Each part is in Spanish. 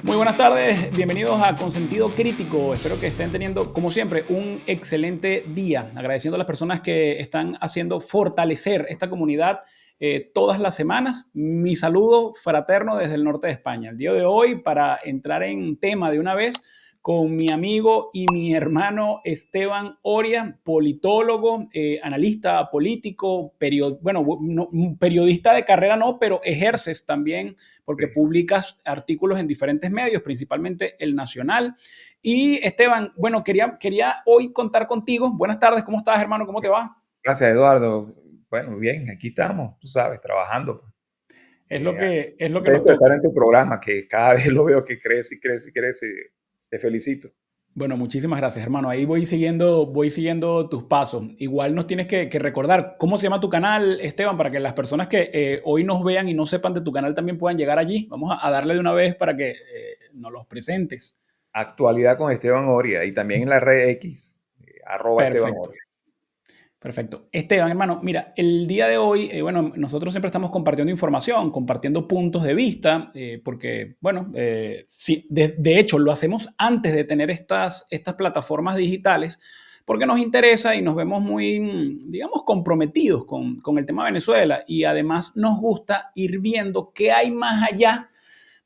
Muy buenas tardes, bienvenidos a Consentido Crítico. Espero que estén teniendo, como siempre, un excelente día. Agradeciendo a las personas que están haciendo fortalecer esta comunidad todas las semanas. Mi saludo fraterno desde el norte de España. El día de hoy, para entrar en tema de una vez, con mi amigo y mi hermano Esteban Oria, politólogo, analista político, periodista de carrera no, pero ejerces también Sí. porque publicas artículos en diferentes medios, principalmente El Nacional. Y Esteban, bueno, quería hoy contar contigo. Buenas tardes, ¿cómo estás, hermano? ¿Cómo te va? Gracias, Eduardo. Bueno, bien, aquí estamos, tú sabes, trabajando, pues. Eh, Es lo que nos Contento de estar toca. en tu programa, que cada vez lo veo que crece y crece y crece. Te felicito. Bueno, muchísimas gracias, hermano. Ahí voy siguiendo tus pasos. Igual nos tienes que recordar cómo se llama tu canal, Esteban, para que las personas que hoy nos vean y no sepan de tu canal también puedan llegar allí. Vamos a darle de una vez para que nos los presentes. Actualidad con Esteban Oria y también en la red X, @Esteban Perfecto. Oria. Perfecto. Esteban, hermano, mira, el día de hoy, bueno, nosotros siempre estamos compartiendo información, compartiendo puntos de vista, porque, bueno, sí, de hecho lo hacemos antes de tener estas plataformas digitales, porque nos interesa y nos vemos muy, digamos, comprometidos con el tema de Venezuela y además nos gusta ir viendo qué hay más allá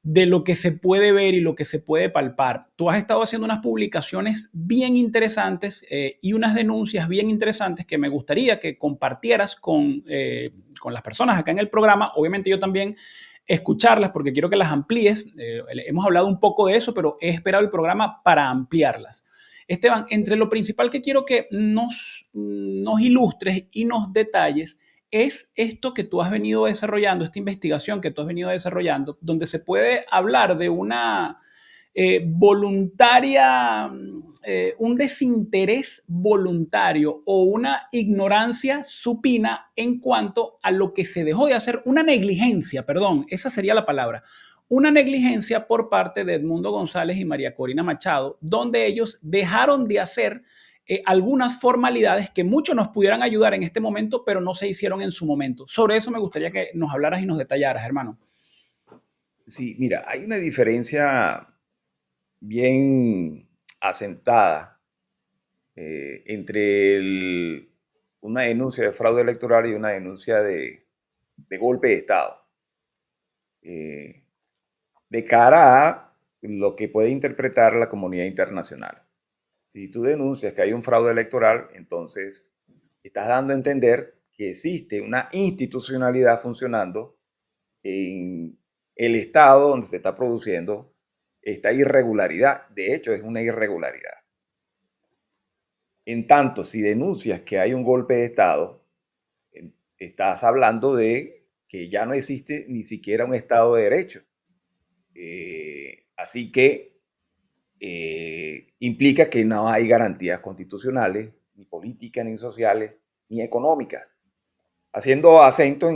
de lo que se puede ver y lo que se puede palpar. Tú has estado haciendo unas publicaciones bien interesantes y unas denuncias bien interesantes que me gustaría que compartieras con las personas acá en el programa. Obviamente yo también escucharlas porque quiero que las amplíes. Hemos hablado un poco de eso, pero he esperado el programa para ampliarlas. Esteban, entre lo principal que quiero que nos ilustres y nos detalles es esto que tú has venido desarrollando, esta investigación que tú has venido desarrollando, donde se puede hablar de una voluntaria, un desinterés voluntario o una ignorancia supina en cuanto a lo que se dejó de hacer, una negligencia, perdón, esa sería la palabra, una negligencia por parte de Edmundo González y María Corina Machado, donde ellos dejaron de hacer algunas formalidades que muchos nos pudieran ayudar en este momento, pero no se hicieron en su momento. Sobre eso me gustaría que nos hablaras y nos detallaras, hermano. Sí, mira, hay una diferencia bien asentada entre una denuncia de fraude electoral y una denuncia de golpe de Estado. Eh, de cara a lo que puede interpretar la comunidad internacional. Si tú denuncias que hay un fraude electoral, entonces estás dando a entender que existe una institucionalidad funcionando en el estado donde se está produciendo esta irregularidad. De hecho, es una irregularidad. En tanto, si denuncias que hay un golpe de Estado, estás hablando de que ya no existe ni siquiera un Estado de Derecho. Así que implica que no hay garantías constitucionales, ni políticas, ni sociales, ni económicas, haciendo acento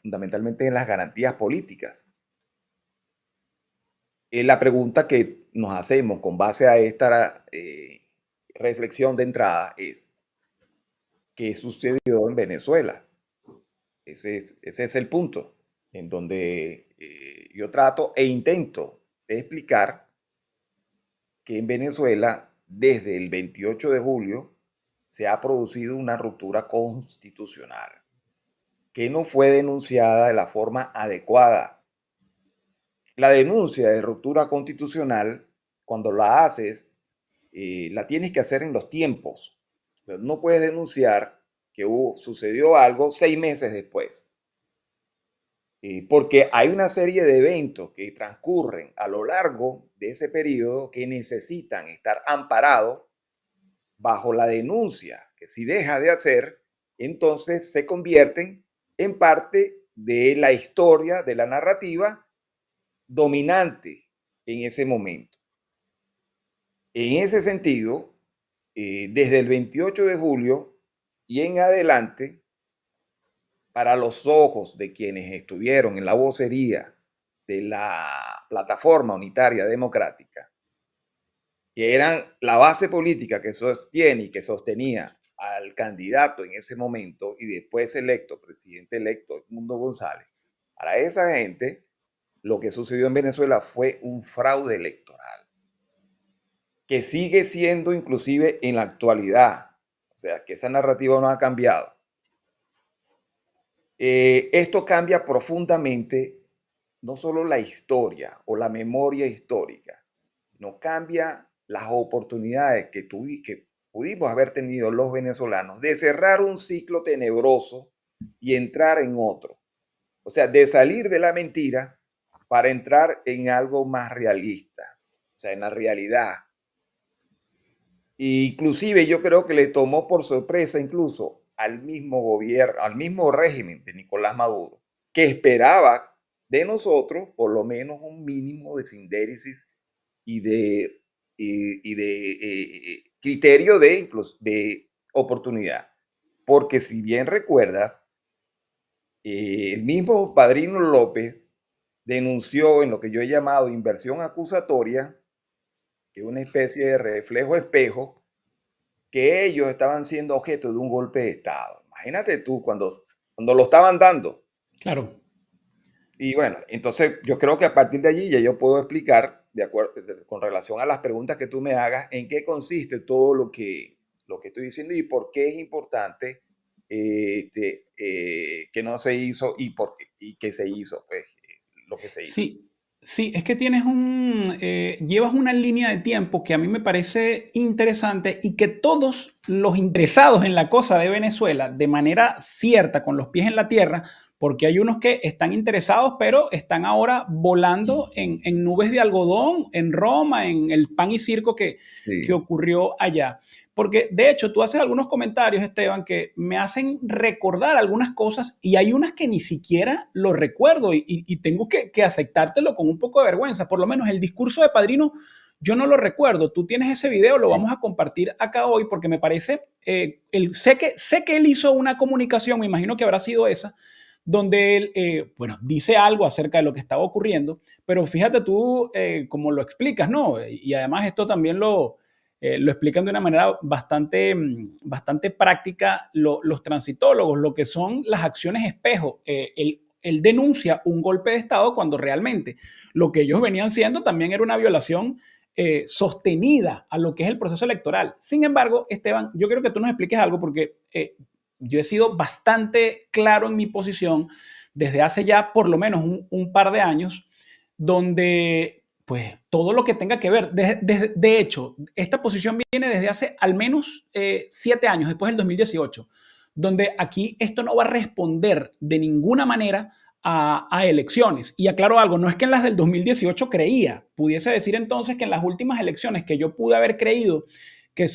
fundamentalmente en las garantías políticas. La pregunta que nos hacemos con base a esta reflexión de entrada es, ¿qué sucedió en Venezuela? Ese es el punto en donde yo trato e intento de explicar que en Venezuela, desde el 28 de julio, se ha producido una ruptura constitucional que no fue denunciada de la forma adecuada. La denuncia de ruptura constitucional, cuando la haces, la tienes que hacer en los tiempos. Entonces, no puedes denunciar que sucedió algo 6 meses después, porque hay una serie de eventos que transcurren a lo largo de ese periodo que necesitan estar amparados bajo la denuncia, que si deja de hacer, entonces se convierten en parte de la historia, de la narrativa dominante en ese momento. En ese sentido, desde el 28 de julio y en adelante, para los ojos de quienes estuvieron en la vocería de la plataforma unitaria democrática, que eran la base política que sostiene y que sostenía al candidato en ese momento y después electo, presidente electo Edmundo González, para esa gente, lo que sucedió en Venezuela fue un fraude electoral, que sigue siendo inclusive en la actualidad. O sea, que esa narrativa no ha cambiado. Esto cambia profundamente no solo la historia o la memoria histórica, no cambia las oportunidades que pudimos haber tenido los venezolanos de cerrar un ciclo tenebroso y entrar en otro. O sea, de salir de la mentira para entrar en algo más realista, o sea, en la realidad. Inclusive yo creo que le tomó por sorpresa incluso al mismo gobierno, al mismo régimen de Nicolás Maduro, que esperaba de nosotros por lo menos un mínimo de sindéresis y de criterio de oportunidad. Porque si bien recuerdas, el mismo Padrino López denunció en lo que yo he llamado inversión acusatoria, que es una especie de reflejo espejo, que ellos estaban siendo objeto de un golpe de Estado. Imagínate tú cuando lo estaban dando. Claro. Y bueno, entonces yo creo que a partir de allí ya yo puedo explicar, de acuerdo, con relación a las preguntas que tú me hagas, en qué consiste todo lo que estoy diciendo y por qué es importante que no se hizo y que se hizo, pues, lo que se hizo. Sí, sí, es que llevas una línea de tiempo que a mí me parece interesante y que todos los interesados en la cosa de Venezuela, de manera cierta, con los pies en la tierra, porque hay unos que están interesados, pero están ahora volando en nubes de algodón, en Roma, en el pan y circo que Sí, ocurrió allá. Porque de hecho tú haces algunos comentarios, Esteban, que me hacen recordar algunas cosas y hay unas que ni siquiera lo recuerdo y tengo que aceptártelo con un poco de vergüenza. Por lo menos el discurso de Padrino yo no lo recuerdo. Tú tienes ese video, lo sí, vamos a compartir acá hoy porque me parece, sé que él hizo una comunicación, me imagino que habrá sido esa, donde él, bueno, dice algo acerca de lo que estaba ocurriendo, pero fíjate tú cómo lo explicas, ¿no? Y además esto también lo explican de una manera bastante, bastante práctica los transitólogos, lo que son las acciones espejo. Él denuncia un golpe de Estado cuando realmente lo que ellos venían siendo también era una violación sostenida a lo que es el proceso electoral. Sin embargo, Esteban, yo quiero que tú nos expliques algo porque yo he sido bastante claro en mi posición desde hace ya por lo menos un par de años, donde pues todo lo que tenga que ver, de hecho, esta posición viene desde hace al menos 7 años, después del 2018, donde aquí esto no va a responder de ninguna manera a elecciones. Y aclaro algo, no es que en las del 2018 creía, pudiese decir entonces que en las últimas elecciones que yo pude haber creído que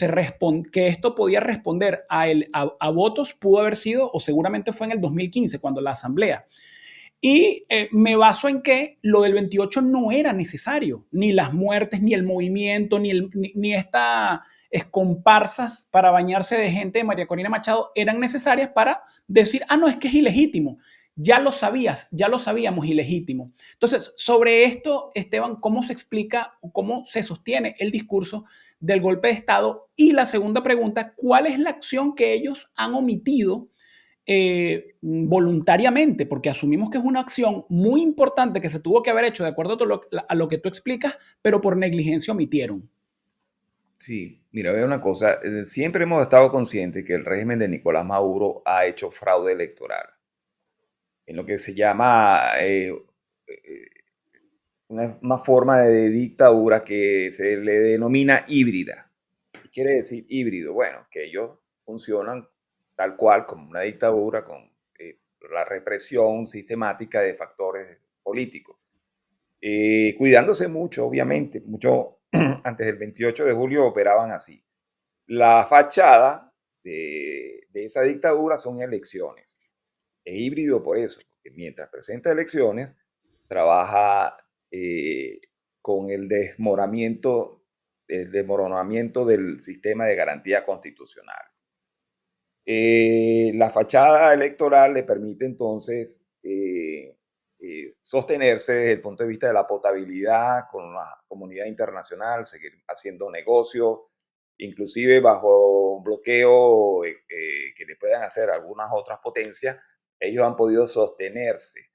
esto podía responder a votos, pudo haber sido, o seguramente fue en el 2015, cuando la Asamblea. Y me baso en que lo del 28 no era necesario, ni las muertes, ni el movimiento, ni estas comparsas para bañarse de gente de María Corina Machado eran necesarias para decir, ah, no, es que es ilegítimo. Ya lo sabías, ya lo sabíamos ilegítimo. Entonces, sobre esto, Esteban, ¿cómo se explica, cómo se sostiene el discurso del golpe de Estado? Y la segunda pregunta, ¿cuál es la acción que ellos han omitido voluntariamente? Porque asumimos que es una acción muy importante que se tuvo que haber hecho de acuerdo a lo que tú explicas, pero por negligencia omitieron. sí. Mira, ve una cosa, siempre hemos estado conscientes que el régimen de Nicolás Maduro ha hecho fraude electoral en lo que se llama eh, una forma de dictadura que se le denomina híbrida. ¿Qué quiere decir híbrido? Bueno, que ellos funcionan tal cual como una dictadura con la represión sistemática de factores políticos. Cuidándose mucho, obviamente, mucho antes del 28 de julio operaban así. La fachada de esa dictadura son elecciones. Es híbrido por eso, porque mientras presenta elecciones, trabaja eh, con el desmoronamiento del sistema de garantía constitucional. La fachada electoral le permite entonces sostenerse desde el punto de vista de la potabilidad con la comunidad internacional, seguir haciendo negocios, inclusive bajo un bloqueo que le puedan hacer algunas otras potencias, ellos han podido sostenerse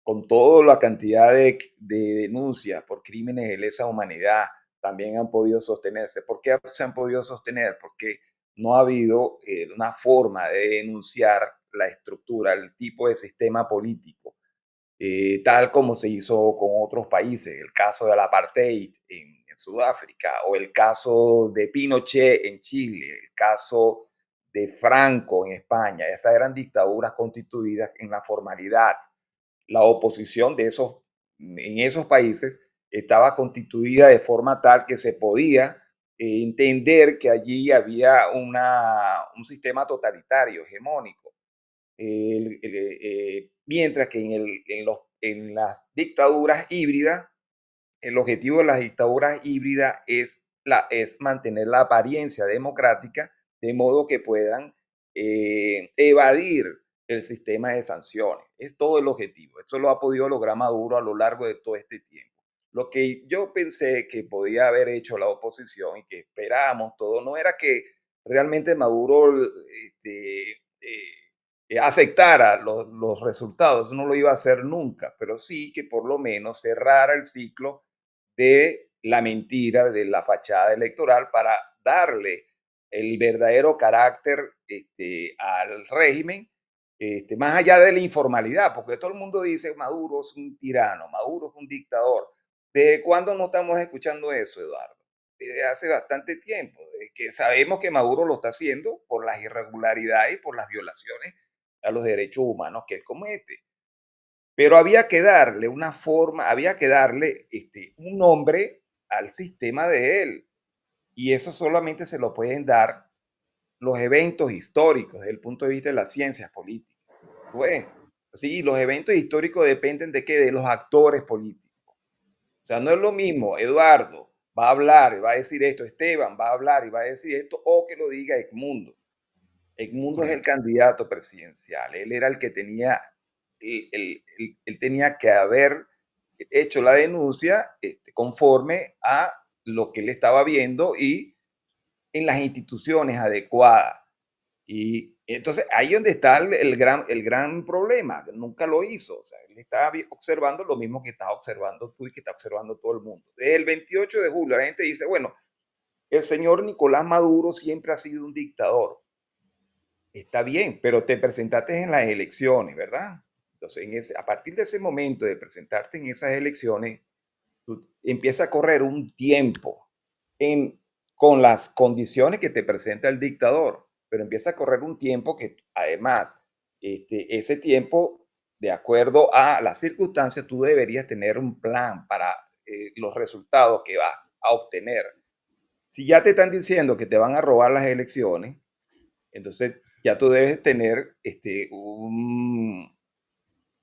con toda la cantidad de denuncias por crímenes de lesa humanidad, también han podido sostenerse. ¿Por qué se han podido sostener? Porque no ha habido una forma de denunciar la estructura, el tipo de sistema político, tal como se hizo con otros países, el caso del apartheid en Sudáfrica, o el caso de Pinochet en Chile, el caso de Franco en España. Esas eran dictaduras constituidas en la formalidad. La oposición en esos países estaba constituida de forma tal que se podía entender que allí había un sistema totalitario, hegemónico. Mientras que en las dictaduras híbridas, el objetivo de las dictaduras híbridas es mantener la apariencia democrática de modo que puedan evadir el sistema de sanciones. Es todo el objetivo. Esto lo ha podido lograr Maduro a lo largo de todo este tiempo. Lo que yo pensé que podía haber hecho la oposición y que esperábamos todo, no era que realmente Maduro aceptara los resultados, no lo iba a hacer nunca, pero sí que por lo menos cerrara el ciclo de la mentira, de la fachada electoral, para darle el verdadero carácter al régimen, más allá de la informalidad, porque todo el mundo dice Maduro es un tirano, Maduro es un dictador. ¿Desde cuándo no estamos escuchando eso, Eduardo? Desde hace bastante tiempo, desde que sabemos que Maduro lo está haciendo por las irregularidades y por las violaciones a los derechos humanos que él comete. Pero había que darle una forma, había que darle un nombre al sistema de él. Y eso solamente se lo pueden dar los eventos históricos desde el punto de vista de las ciencias políticas. Pues, sí, los eventos históricos dependen de qué, de los actores políticos. O sea, no es lo mismo, Eduardo va a hablar y va a decir esto, Esteban va a hablar y va a decir esto, o que lo diga Edmundo. Edmundo es el Correcto. candidato presidencial. Él era el que tenía, él tenía que haber hecho la denuncia conforme a lo que él estaba viendo y en las instituciones adecuadas. Y entonces ahí es donde está el gran problema. Nunca lo hizo. O sea, él estaba observando lo mismo que estás observando tú y que está observando todo el mundo. Desde el 28 de julio la gente dice, bueno, el señor Nicolás Maduro siempre ha sido un dictador. Está bien, pero te presentaste en las elecciones, ¿verdad? Entonces, a partir de ese momento de presentarte en esas elecciones, tú empieza a correr un tiempo en, con las condiciones que te presenta el dictador, pero empieza a correr un tiempo que además, ese tiempo, de acuerdo a las circunstancias, tú deberías tener un plan para los resultados que vas a obtener. Si ya te están diciendo que te van a robar las elecciones, entonces ya tú debes tener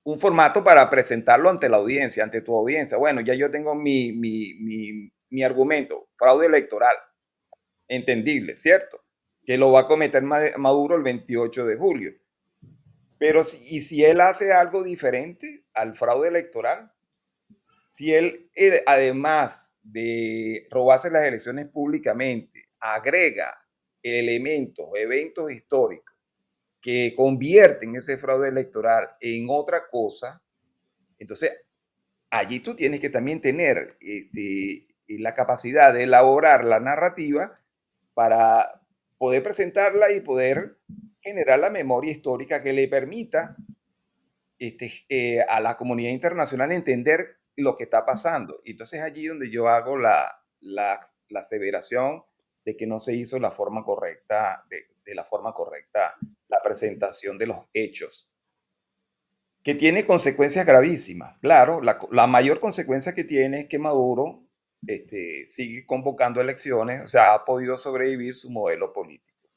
un formato para presentarlo ante la audiencia, ante tu audiencia. Bueno, ya yo tengo mi argumento, fraude electoral, entendible, ¿cierto? Que lo va a cometer Maduro el 28 de julio. Pero y si él hace algo diferente al fraude electoral, si él, además de robarse las elecciones públicamente, agrega elementos, eventos históricos que convierten ese fraude electoral en otra cosa, entonces allí tú tienes que también tener la capacidad de elaborar la narrativa para poder presentarla y poder generar la memoria histórica que le permita a la comunidad internacional entender lo que está pasando. Y entonces allí donde yo hago la aseveración de que no se hizo la forma correcta, de la forma correcta, la presentación de los hechos, que tiene consecuencias gravísimas. Claro, la mayor consecuencia que tiene es que Maduro sigue convocando elecciones, o sea, ha podido sobrevivir su modelo político.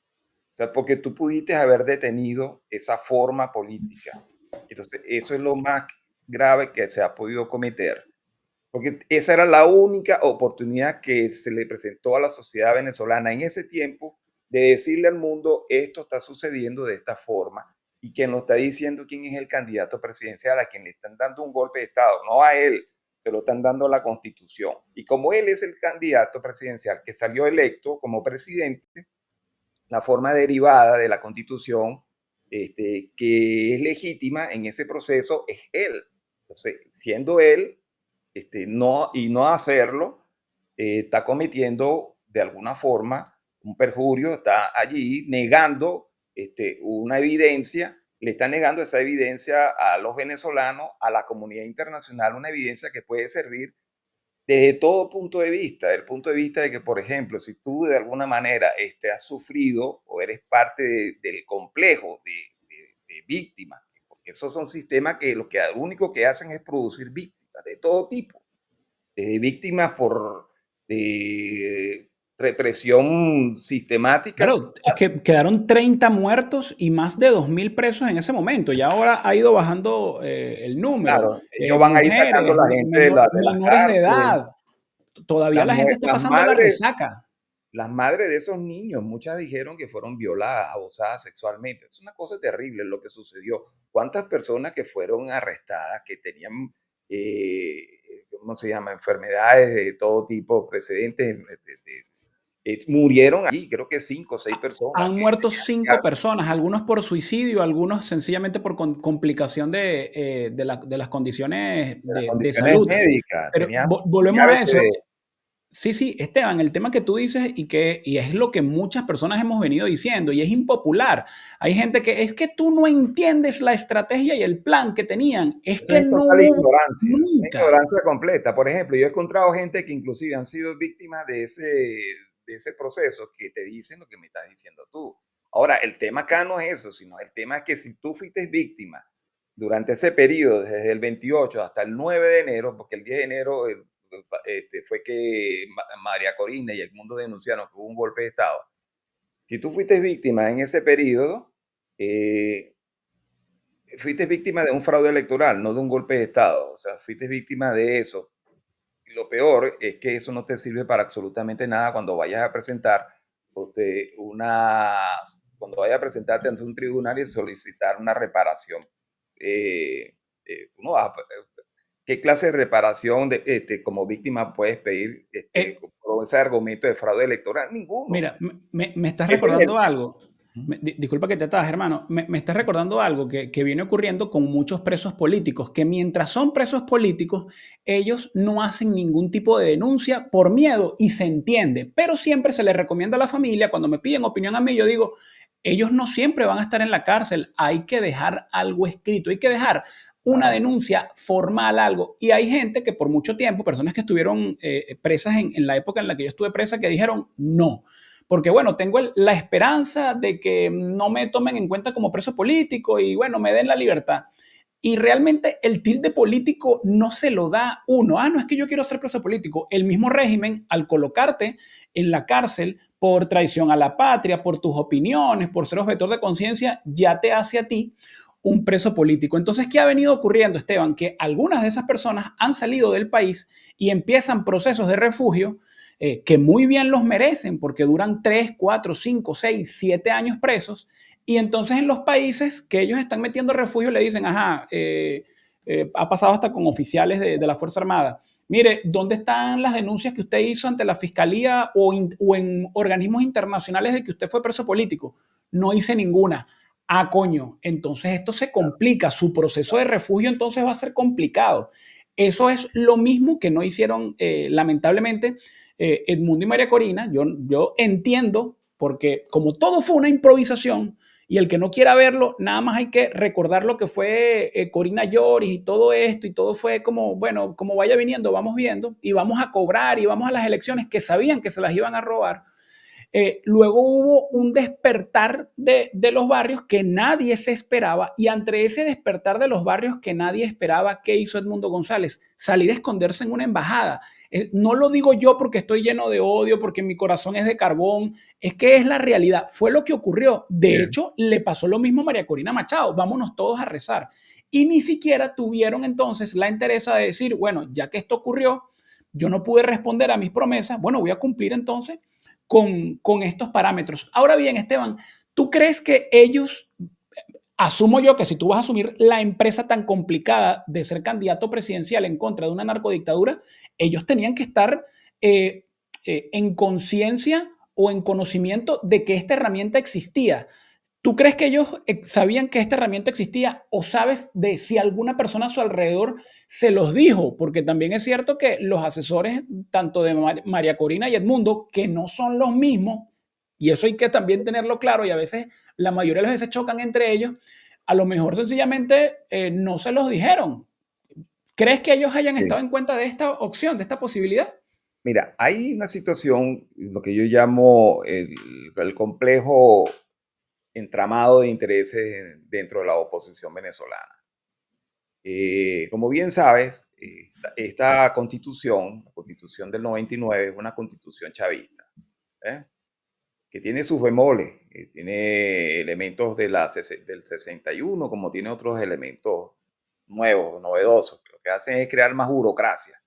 O sea, porque tú pudiste haber detenido esa forma política. Entonces, eso es lo más grave que se ha podido cometer, porque esa era la única oportunidad que se le presentó a la sociedad venezolana en ese tiempo de decirle al mundo, esto está sucediendo de esta forma, y quien lo está diciendo, quién es el candidato presidencial, a quien le están dando un golpe de Estado, no a él, se lo están dando a la Constitución. Y como él es el candidato presidencial que salió electo como presidente, la forma derivada de la Constitución, que es legítima en ese proceso, es él. Entonces, siendo él, no, y no hacerlo, está cometiendo de alguna forma un perjurio, está allí negando una evidencia, le está negando esa evidencia a los venezolanos, a la comunidad internacional, una evidencia que puede servir desde todo punto de vista, del punto de vista de que, por ejemplo, si tú de alguna manera has sufrido o eres parte del complejo de víctimas, porque esos son sistemas que lo único que hacen es producir víctimas de todo tipo, víctimas por represión sistemática. Claro, es que quedaron 30 muertos y más de 2.000 presos en ese momento. Y ahora ha ido bajando el número. Claro, ellos van a ir sacando a Mujeres, la gente de las menores de cárceles, edad. Todavía las, la gente mue- está las pasando la madres. resaca. Las madres de esos niños, muchas dijeron que fueron violadas, abusadas sexualmente. Es una cosa terrible lo que sucedió. ¿Cuántas personas que fueron arrestadas, que tenían, ¿cómo se llama?, enfermedades de todo tipo, precedentes, murieron allí? Creo que 5 o 6 personas Han que muerto tenían 5 personas, algunos por suicidio, algunos sencillamente por complicación de las condiciones las de condiciones salud. médicas, Pero tenían volvemos familiares a eso. que Sí, sí, Esteban, el tema que tú dices y es lo que muchas personas hemos venido diciendo y es impopular. Hay gente que es que tú no entiendes la estrategia y el plan que tenían. Es eso que es no total hubo ignorancia, es una nunca. ignorancia completa. Por ejemplo, yo he encontrado gente que inclusive han sido víctimas de ese proceso que te dicen lo que me estás diciendo tú. Ahora, el tema acá no es eso, sino el tema es que si tú fuiste víctima durante ese periodo, desde el 28 hasta el 9 de enero, porque el 10 de enero fue que María Corina y el mundo denunciaron que hubo un golpe de Estado. Si tú fuiste víctima en ese periodo, eh, fuiste víctima de un fraude electoral, no de un golpe de Estado. O sea, fuiste víctima de eso. Y lo peor es que eso no te sirve para absolutamente nada cuando vayas a presentar cuando vayas a presentarte ante un tribunal y solicitar una reparación. Eh, uno va a- ¿Qué clase de reparación como víctima puedes pedir Eh, por ese argumento de fraude electoral? Ninguno. Mira, me estás Ese es el recordando algo. tema. Disculpa que te atas, hermano. Me estás recordando algo que viene ocurriendo con muchos presos políticos, que mientras son presos políticos, ellos no hacen ningún tipo de denuncia por miedo y se entiende, pero siempre se les recomienda a la familia, cuando me piden opinión a mí, yo digo, ellos no siempre van a estar en la cárcel, hay que dejar algo escrito, hay que dejar una Claro. denuncia formal, algo. Y hay gente que por mucho tiempo, personas que estuvieron presas en la época en la que yo estuve presa, que dijeron no. Porque bueno, tengo la esperanza de que no me tomen en cuenta como preso político y bueno, me den la libertad. Y realmente el tilde político no se lo da uno. Ah, no es que yo quiero ser preso político. El mismo régimen, al colocarte en la cárcel por traición a la patria, por tus opiniones, por ser objetor de conciencia, ya te hace a ti un preso político. Entonces, ¿qué ha venido ocurriendo, Esteban? Que algunas de esas personas han salido del país y empiezan procesos de refugio que muy bien los merecen porque duran 3, 4, 5, 6, 7 años presos. Y entonces en los países que ellos están metiendo refugio le dicen, ajá, ha pasado hasta con oficiales de la Fuerza Armada. Mire, ¿dónde están las denuncias que usted hizo ante la Fiscalía o en organismos internacionales de que usted fue preso político? No hice ninguna. Ah, coño, entonces esto se complica, su proceso de refugio entonces va a ser complicado. Eso es lo mismo que no hicieron, lamentablemente, Edmundo y María Corina. Yo entiendo, porque como todo fue una improvisación, y el que no quiera verlo, nada más hay que recordar lo que fue Corina Lloris y todo esto, y todo fue como, bueno, como vaya viniendo, vamos viendo, y vamos a cobrar, y vamos a las elecciones que sabían que se las iban a robar. Luego hubo un despertar de los barrios que nadie se esperaba y ante ese despertar de los barrios que nadie esperaba, ¿qué hizo Edmundo González? Salir a esconderse en una embajada. No lo digo yo porque estoy lleno de odio, porque mi corazón es de carbón, es que es la realidad, fue lo que ocurrió. De Bien. hecho, le pasó lo mismo a María Corina Machado, vámonos todos a rezar. Y ni siquiera tuvieron entonces la entereza de decir, bueno, ya que esto ocurrió, yo no pude responder a mis promesas, bueno, voy a cumplir entonces con estos parámetros. Ahora bien, Esteban, ¿tú crees que ellos, asumo yo que si tú vas a asumir la empresa tan complicada de ser candidato presidencial en contra de una narcodictadura, ellos tenían que estar en conciencia o en conocimiento de que esta herramienta existía? ¿Tú crees que ellos sabían que esta herramienta existía o sabes de si alguna persona a su alrededor se los dijo? Porque también es cierto que los asesores, tanto de María Corina y Edmundo, que no son los mismos, y eso hay que también tenerlo claro, y a veces, la mayoría de las veces chocan entre ellos, a lo mejor sencillamente no se los dijeron. ¿Crees que ellos hayan Sí. estado en cuenta de esta opción, de esta posibilidad? Mira, hay una situación, lo que yo llamo el complejo entramado de intereses dentro de la oposición venezolana. Como bien sabes, esta constitución, la constitución del 99, es una constitución chavista, ¿eh? Que tiene sus bemoles, tiene elementos del 61, como tiene otros elementos nuevos, novedosos, que lo que hacen es crear más burocracia.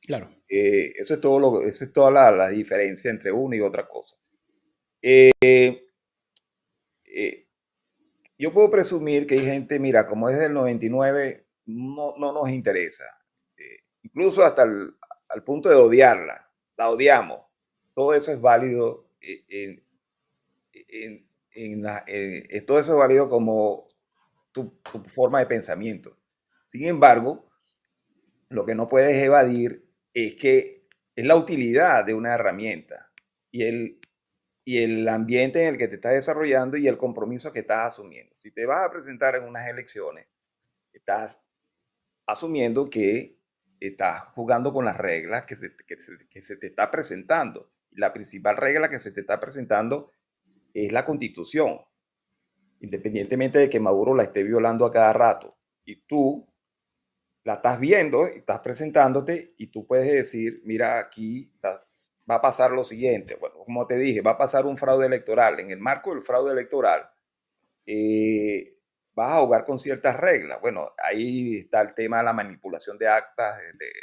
Claro, Eso es toda la diferencia entre una y otra cosa. Eh, eh, yo puedo presumir que hay gente, mira, como es del 99, no nos interesa. Incluso hasta al punto de odiarla, la odiamos. Todo eso es válido todo eso es válido como tu forma de pensamiento. Sin embargo, lo que no puedes evadir es que es la utilidad de una herramienta y el ambiente en el que te estás desarrollando y el compromiso que estás asumiendo. Si te vas a presentar en unas elecciones, estás asumiendo que estás jugando con las reglas que se te está presentando. La principal regla que se te está presentando es la Constitución, independientemente de que Maduro la esté violando a cada rato. Y tú la estás viendo, estás presentándote y tú puedes decir, mira, va a pasar lo siguiente. Bueno, como te dije, va a pasar un fraude electoral. En el marco del fraude electoral, eh, vas a jugar con ciertas reglas. Bueno, ahí está el tema de la manipulación de actas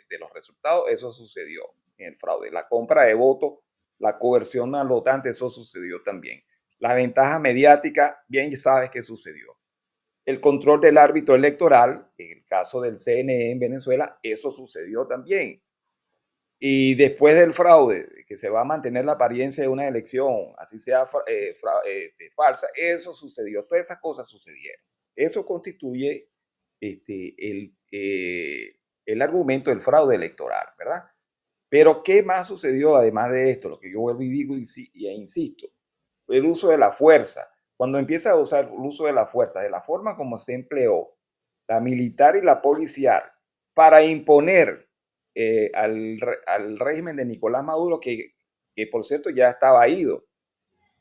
de los resultados. Eso sucedió en el fraude. La compra de votos, la coerción al votante, eso sucedió también. La ventaja mediática, bien sabes que sucedió. El control del árbitro electoral, en el caso del CNE en Venezuela, eso sucedió también. Y después del fraude, que se va a mantener la apariencia de una elección, así sea falsa, eso sucedió, todas esas cosas sucedieron. Eso constituye este, el argumento del fraude electoral, ¿verdad? Pero ¿qué más sucedió además de esto? Lo que yo vuelvo y digo e insisto, el uso de la fuerza. Cuando empieza a usar el uso de la fuerza, de la forma como se empleó la militar y la policial para imponer al régimen de Nicolás Maduro, que por cierto ya estaba ido.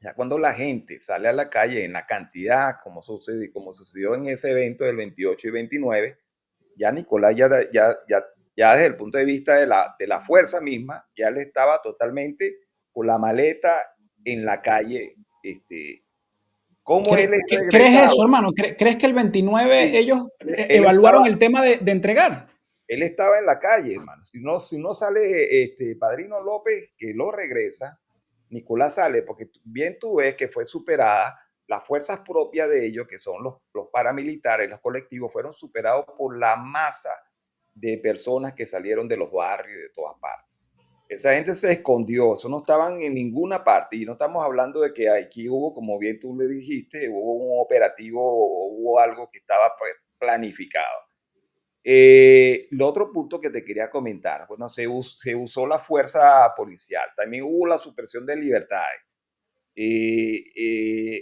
Ya cuando la gente sale a la calle en la cantidad como sucedió en ese evento del 28 y 29, ya Nicolás ya desde el punto de vista de la fuerza misma, ya le estaba totalmente con la maleta en la calle. ¿Cómo él es ¿Crees regresado? eso, hermano? ¿Crees que el 29 Sí, ellos él evaluaron estaba, el tema de entregar? él estaba en la calle, hermano. Si no sale Padrino López, que lo regresa, Nicolás sale, porque bien tú ves que fue superada, las fuerzas propias de ellos, que son los paramilitares, los colectivos, fueron superados por la masa de personas que salieron de los barrios y de todas partes. Esa gente se escondió, eso no estaban en ninguna parte y no estamos hablando de que aquí hubo, como bien tú le dijiste, hubo un operativo o hubo algo que estaba planificado. El otro punto que te quería comentar, bueno, se usó la fuerza policial, también hubo la supresión de libertades,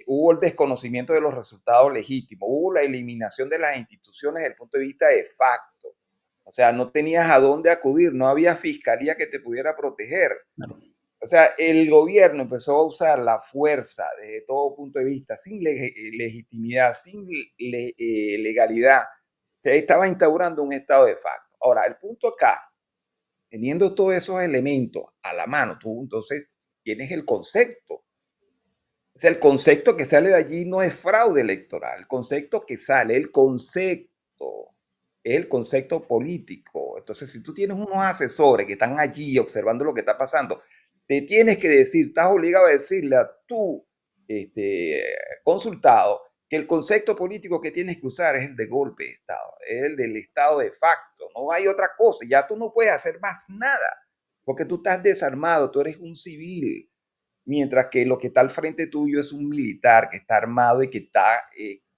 hubo el desconocimiento de los resultados legítimos, hubo la eliminación de las instituciones desde el punto de vista de facto. O sea, no tenías a dónde acudir, no había fiscalía que te pudiera proteger. Claro. O sea, el gobierno empezó a usar la fuerza desde todo punto de vista, sin legitimidad, sin legalidad. Se estaba instaurando un estado de facto. Ahora, el punto acá, teniendo todos esos elementos a la mano, tú entonces tienes el concepto. O sea, el concepto que sale de allí no es fraude electoral. El concepto que sale, es el concepto político. Entonces, si tú tienes unos asesores que están allí observando lo que está pasando, te tienes que decir, estás obligado a decirle a tu consultado que el concepto político que tienes que usar es el de golpe de Estado, es el del Estado de facto. No hay otra cosa. Ya tú no puedes hacer más nada porque tú estás desarmado, tú eres un civil. mientras que lo que está al frente tuyo es un militar que está armado y que está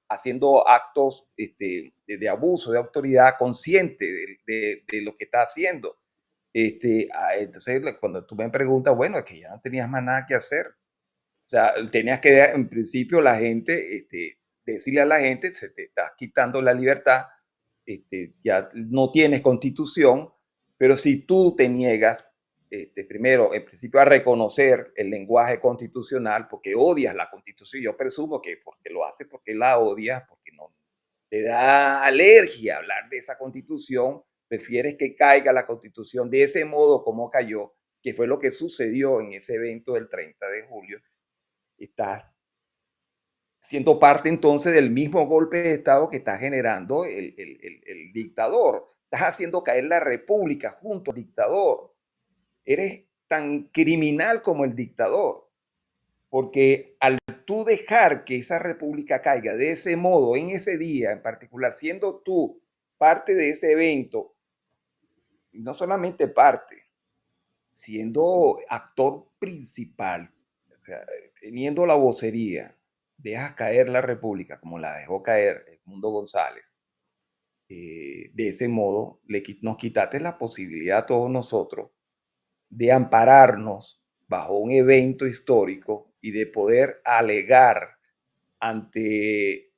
haciendo actos de abuso de autoridad consciente de lo que está haciendo. Entonces, cuando tú me preguntas, bueno, es que ya no tenías más nada que hacer. O sea, tenías que, en principio, la gente, decirle a la gente, se te está quitando la libertad, ya no tienes constitución, pero si tú te niegas, primero, en principio, a reconocer el lenguaje constitucional, porque odias la constitución, yo presumo que porque lo haces porque la odias, porque no te da alergia hablar de esa constitución, prefieres que caiga la constitución de ese modo como cayó, que fue lo que sucedió en ese evento del 30 de julio. Estás siendo parte entonces del mismo golpe de Estado que está generando el dictador. Estás haciendo caer la república junto al dictador. Eres tan criminal como el dictador, porque al tú dejar que esa república caiga de ese modo, en ese día en particular, siendo tú parte de ese evento, y no solamente parte, siendo actor principal, o sea, teniendo la vocería, dejas caer la república como la dejó caer Edmundo González. De ese modo, nos quitaste la posibilidad a todos nosotros de ampararnos bajo un evento histórico y de poder alegar ante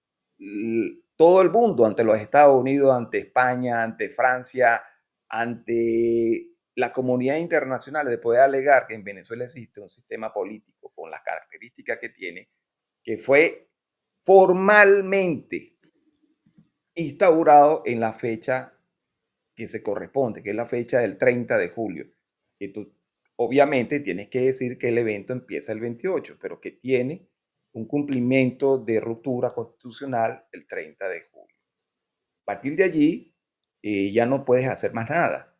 todo el mundo, ante los Estados Unidos, ante España, ante Francia, ante la comunidad internacional, de poder alegar que en Venezuela existe un sistema político con las características que tiene, que fue formalmente instaurado en la fecha que se corresponde, que es la fecha del 30 de julio. Y tú, obviamente, tienes que decir que el evento empieza el 28, pero que tiene un cumplimiento de ruptura constitucional el 30 de julio. A partir de allí, ya no puedes hacer más nada.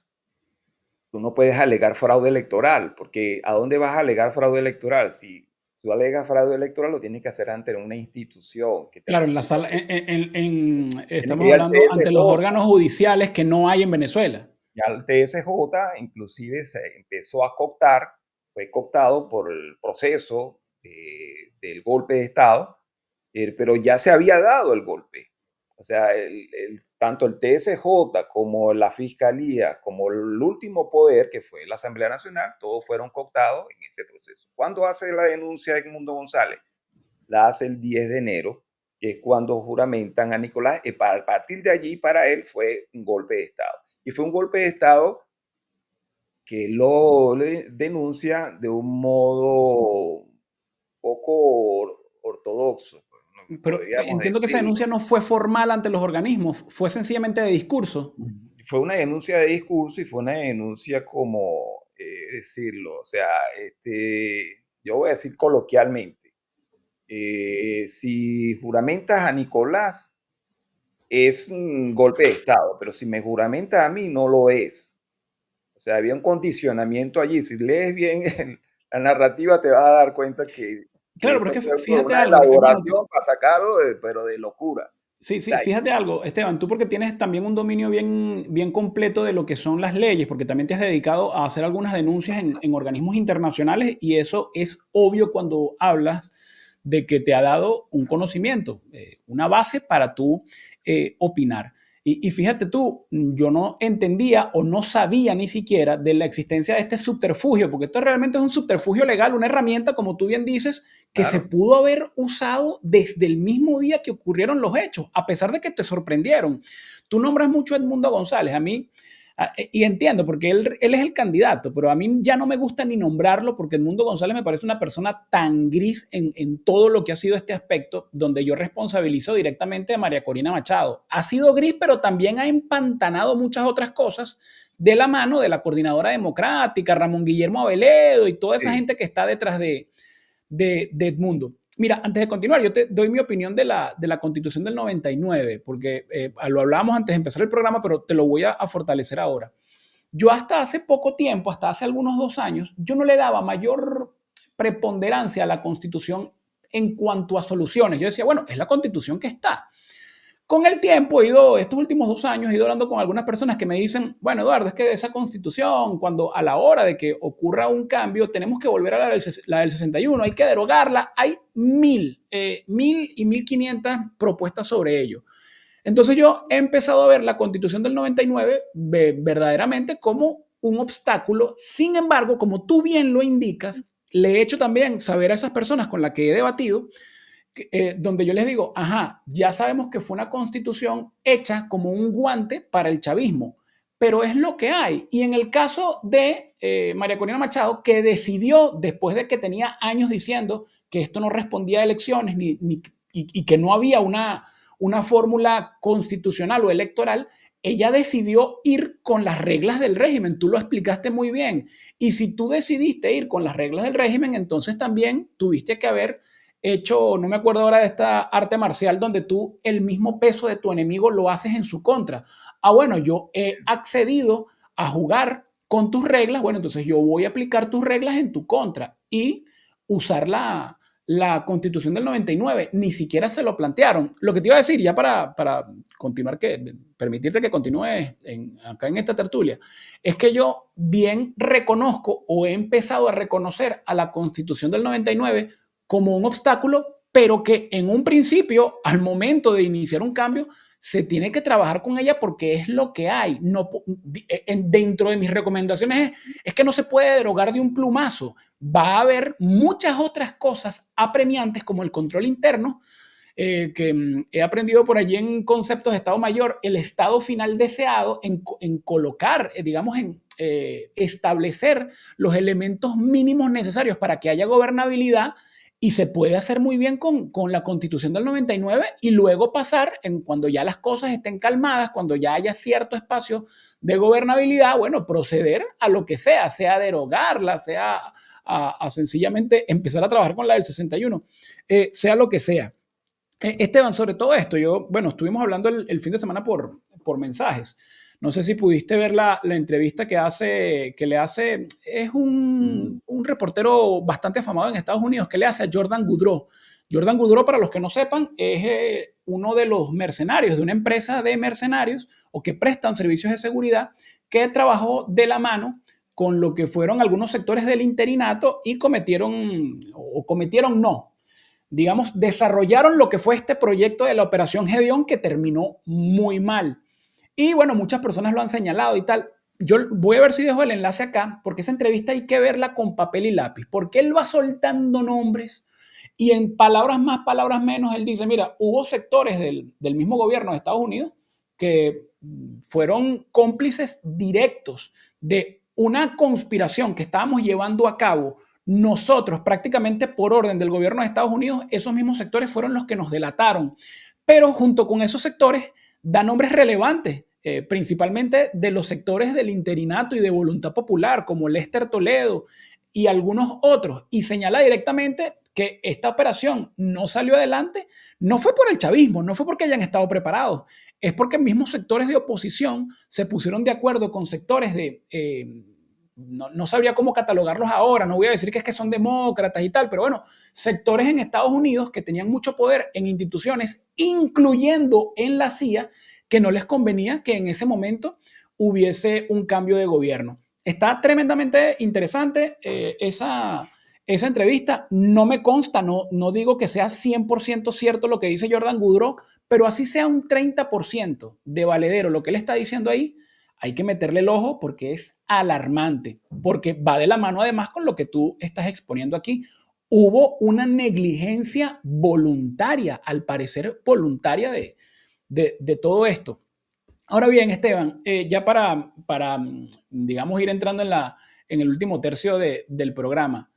Tú no puedes alegar fraude electoral, porque ¿a dónde vas a alegar fraude electoral? Si tú alegas fraude electoral, lo tienes que hacer ante una institución que te Claro, en la reciba. sala, Tienes estamos que ir al hablando ante los TSJ. órganos judiciales que no hay en Venezuela. Ya el TSJ inclusive se empezó a cooptar, fue cooptado por el proceso del golpe de Estado, pero ya se había dado el golpe. O sea, tanto el TSJ como la Fiscalía, como el último poder, que fue la Asamblea Nacional, todos fueron cooptados en ese proceso. ¿Cuándo hace la denuncia Edmundo González? La hace el 10 de enero, que es cuando juramentan a Nicolás. Y a partir de allí, para él fue un golpe de Estado. Y fue un golpe de Estado que lo denuncia de un modo poco ortodoxo, pues, Pero podríamos entiendo que esa decirlo. denuncia no fue formal ante los organismos, fue sencillamente de discurso. Fue una denuncia de discurso y fue una denuncia como, decirlo, o sea, yo voy a decir coloquialmente, si juramentas a Nicolás, es un golpe de Estado, pero si me juramenta a mí, no lo es. O sea, había un condicionamiento allí. Si lees bien la narrativa, te vas a dar cuenta que Claro, pero esto es que fue por fíjate una algo, hermano, elaboración para sacarlo, pero de locura. sí, O sí, sea, fíjate algo, Esteban, tú porque tienes también un dominio bien, bien completo de lo que son las leyes, porque también te has dedicado a hacer algunas denuncias en organismos internacionales y eso es obvio cuando hablas de que te ha dado un conocimiento, una base para tú opinar. Y fíjate tú, yo no entendía o no sabía ni siquiera de la existencia de este subterfugio, porque esto realmente es un subterfugio legal, una herramienta, como tú bien dices, que se claro. pudo haber usado desde el mismo día que ocurrieron los hechos, a pesar de que te sorprendieron. Tú nombras mucho a Edmundo González, a mí, y entiendo, porque él es el candidato, pero a mí ya no me gusta ni nombrarlo porque Edmundo González me parece una persona tan gris en todo lo que ha sido este aspecto, donde yo responsabilizo directamente a María Corina Machado. Ha sido gris, pero también ha empantanado muchas otras cosas de la mano de la Coordinadora Democrática, Ramón Guillermo Aveledo y toda esa Sí. gente que está detrás de Edmundo. Mira, antes de continuar, yo te doy mi opinión de la Constitución del 99, porque lo hablábamos antes de empezar el programa, pero te lo voy a fortalecer ahora. Yo hasta hace poco tiempo, hasta hace algunos 2 años, yo no le daba mayor preponderancia a la Constitución en cuanto a soluciones. Yo decía, bueno, es la Constitución que está. Con el tiempo estos últimos 2 años, he ido hablando con algunas personas que me dicen, bueno, Eduardo, es que de esa constitución, cuando a la hora de que ocurra un cambio, tenemos que volver a la del 61, hay que derogarla, hay mil y 1500 propuestas sobre ello. Entonces yo he empezado a ver la constitución del 99 verdaderamente como un obstáculo. Sin embargo, como tú bien lo indicas, le he hecho también saber a esas personas con las que he debatido donde yo les digo, ajá, ya sabemos que fue una constitución hecha como un guante para el chavismo, pero es lo que hay. Y en el caso de María Corina Machado, que decidió, después de que tenía años diciendo que esto no respondía a elecciones y que no había una fórmula constitucional o electoral, ella decidió ir con las reglas del régimen. Tú lo explicaste muy bien. Y si tú decidiste ir con las reglas del régimen, entonces también tuviste que haber hecho, no me acuerdo ahora de esta arte marcial donde tú el mismo peso de tu enemigo lo haces en su contra. Ah, bueno, yo he accedido a jugar con tus reglas, bueno, entonces yo voy a aplicar tus reglas en tu contra y usar la constitución del 99. Ni siquiera se lo plantearon. Lo que te iba a decir, ya para continuar, permitirte que continúes acá en esta tertulia, es que yo bien reconozco o he empezado a reconocer a la constitución del 99 como un obstáculo, pero que en un principio, al momento de iniciar un cambio, se tiene que trabajar con ella porque es lo que hay. No, dentro de mis recomendaciones es que no se puede derogar de un plumazo. Va a haber muchas otras cosas apremiantes como el control interno, que he aprendido por allí en conceptos de Estado Mayor, el estado final deseado en colocar, digamos, en establecer los elementos mínimos necesarios para que haya gobernabilidad y se puede hacer muy bien con la Constitución del 99 y luego pasar, cuando ya las cosas estén calmadas, cuando ya haya cierto espacio de gobernabilidad, bueno, proceder a lo que sea derogarla, sea a sencillamente empezar a trabajar con la del 61, sea lo que sea. Esteban, sobre todo esto, bueno, estuvimos hablando el fin de semana por mensajes. No sé si pudiste ver la entrevista que le hace, es un reportero bastante afamado en Estados Unidos, que le hace a Jordan Goudreau. Jordan Goudreau, para los que no sepan, es uno de los mercenarios de una empresa de mercenarios o que prestan servicios de seguridad que trabajó de la mano con lo que fueron algunos sectores del interinato y cometieron no, digamos, desarrollaron lo que fue este proyecto de la Operación Gedeón que terminó muy mal. Y bueno, muchas personas lo han señalado y tal. Yo voy a ver si dejo el enlace acá, porque esa entrevista hay que verla con papel y lápiz, porque él va soltando nombres y en palabras más, palabras menos, él dice, mira, hubo sectores del mismo gobierno de Estados Unidos que fueron cómplices directos de una conspiración que estábamos llevando a cabo nosotros, prácticamente por orden del gobierno de Estados Unidos, esos mismos sectores fueron los que nos delataron. Pero junto con esos sectores, da nombres relevantes, principalmente de los sectores del interinato y de voluntad popular, como Lester Toledo y algunos otros, y señala directamente que esta operación no salió adelante, no fue por el chavismo, no fue porque hayan estado preparados, es porque mismos sectores de oposición se pusieron de acuerdo con sectores no sabría cómo catalogarlos ahora, no voy a decir que es que son demócratas y tal, pero bueno, sectores en Estados Unidos que tenían mucho poder en instituciones, incluyendo en la CIA, que no les convenía que en ese momento hubiese un cambio de gobierno. Está tremendamente interesante esa entrevista. No me consta, no digo que sea 100% cierto lo que dice Jordan Goudreau, pero así sea un 30% de valedero lo que él está diciendo ahí, hay que meterle el ojo porque es alarmante, porque va de la mano además con lo que tú estás exponiendo aquí. Hubo una negligencia voluntaria, al parecer voluntaria de todo esto. Ahora bien, Esteban, ya para, digamos, ir entrando en el último tercio del programa,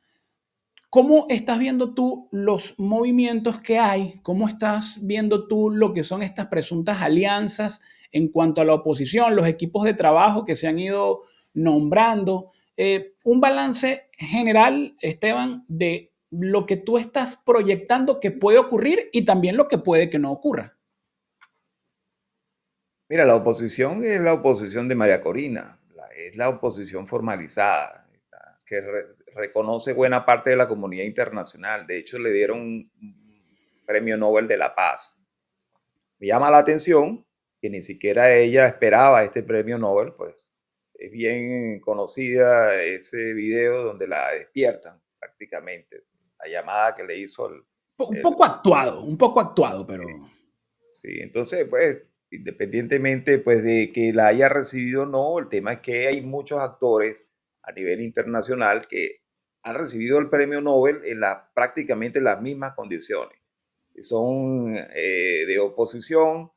¿cómo estás viendo tú los movimientos que hay? ¿Cómo estás viendo tú lo que son estas presuntas alianzas en cuanto a la oposición, los equipos de trabajo que se han ido nombrando? Un balance general, Esteban, de lo que tú estás proyectando que puede ocurrir y también lo que puede que no ocurra. Mira, la oposición es la oposición de María Corina, es la oposición formalizada, que reconoce buena parte de la comunidad internacional. De hecho, le dieron un premio Nobel de la Paz. Me llama la atención que ni siquiera ella esperaba este premio Nobel, pues es bien conocida ese video donde la despiertan prácticamente, la llamada que le hizo el Un poco actuado, pero sí, entonces, pues, independientemente, pues, de que la haya recibido o no, el tema es que hay muchos actores a nivel internacional que han recibido el premio Nobel en prácticamente las mismas condiciones. Son de oposición,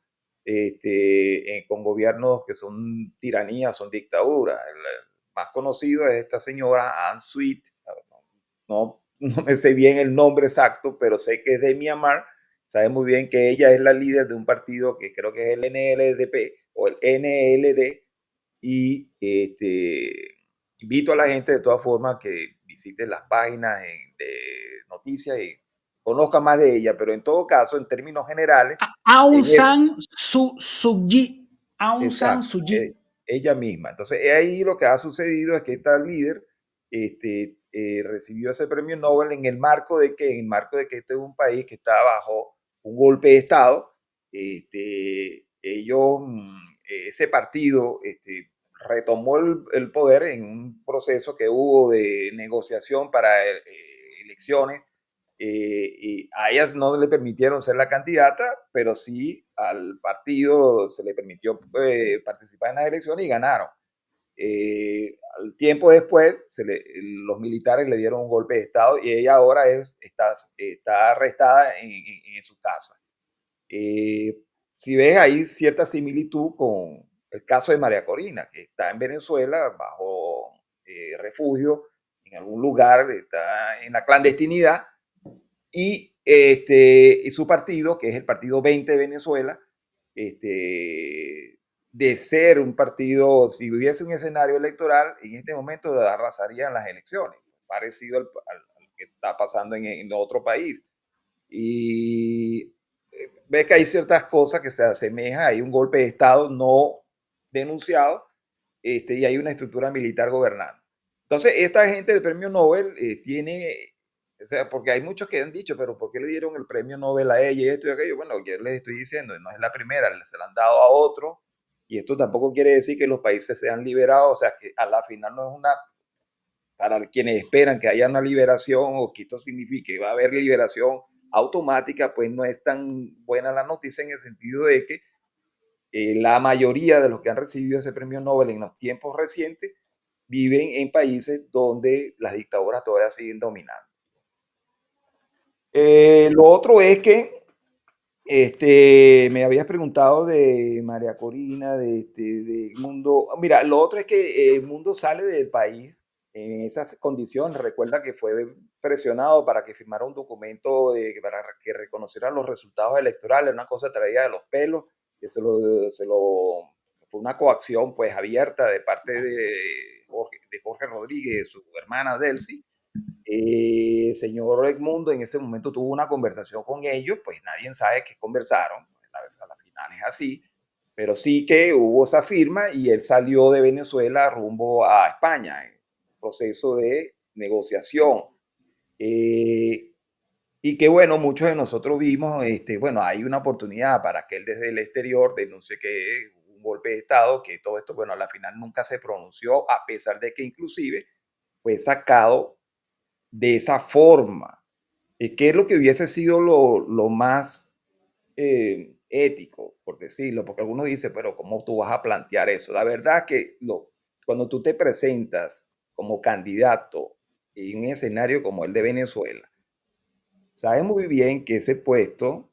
con gobiernos que son tiranías, son dictaduras. El más conocido es esta señora Anne Sweet, no, no me sé bien el nombre exacto, pero sé que es de Myanmar. Sabe muy bien que ella es la líder de un partido que creo que es el NLDP o el NLD. Y invito a la gente de todas formas que visite las páginas de noticias y conozca más de ella, pero en todo caso, en términos generales, Aung ella es, San Suu Kyi. Aung San exacto, Suu Kyi. ella misma. Entonces, ahí lo que ha sucedido es que esta líder recibió ese premio Nobel en el marco de que, en el marco de que este es un país que está bajo un golpe de Estado. Ellos, ese partido, retomó el poder en un proceso que hubo de negociación para elecciones, y a ellas no le permitieron ser la candidata, pero sí al partido se le permitió participar en las elecciones y ganaron. Al tiempo después, los militares le dieron un golpe de Estado y ella ahora está arrestada en su casa. Eh, si ves ahí cierta similitud con el caso de María Corina, que está en Venezuela bajo refugio, en algún lugar, está en la clandestinidad, y su partido, que es el Partido 20 de Venezuela, de ser un partido, si hubiese un escenario electoral, en este momento arrasarían las elecciones, parecido al que está pasando en otro país. Y ves que hay ciertas cosas que se asemejan, hay un golpe de Estado no denunciado, y hay una estructura militar gobernando. Entonces, esta gente del premio Nobel tiene, o sea, porque hay muchos que han dicho, pero ¿por qué le dieron el premio Nobel a ella y esto y aquello? Bueno, yo les estoy diciendo, no es la primera, se la han dado a otro, y esto tampoco quiere decir que los países sean liberados, o sea, que a la final no es una, para quienes esperan que haya una liberación o que esto signifique que va a haber liberación automática, pues no es tan buena la noticia en el sentido de que la mayoría de los que han recibido ese premio Nobel en los tiempos recientes viven en países donde las dictaduras todavía siguen dominando. Lo otro es que me habías preguntado de María Corina, de Mundo. Mira, lo otro es que Mundo sale del país en esas condiciones. Recuerda que fue presionado para que firmara un documento para que reconociera los resultados electorales, una cosa traída de los pelos, que fue una coacción pues abierta de parte de Jorge Rodríguez, su hermana Delcy. Señor Edmundo en ese momento tuvo una conversación con ellos, pues nadie sabe qué conversaron, pues, a la final es así, pero sí que hubo esa firma y él salió de Venezuela rumbo a España en proceso de negociación. Eh, y que bueno, muchos de nosotros vimos, bueno, hay una oportunidad para que él desde el exterior denuncie que es un golpe de Estado, que todo esto, bueno, a la final nunca se pronunció, a pesar de que inclusive fue sacado de esa forma. ¿Qué es lo que hubiese sido lo más ético, por decirlo? Porque algunos dicen, pero ¿cómo tú vas a plantear eso? La verdad es que cuando tú te presentas como candidato en un escenario como el de Venezuela, sabes muy bien que ese puesto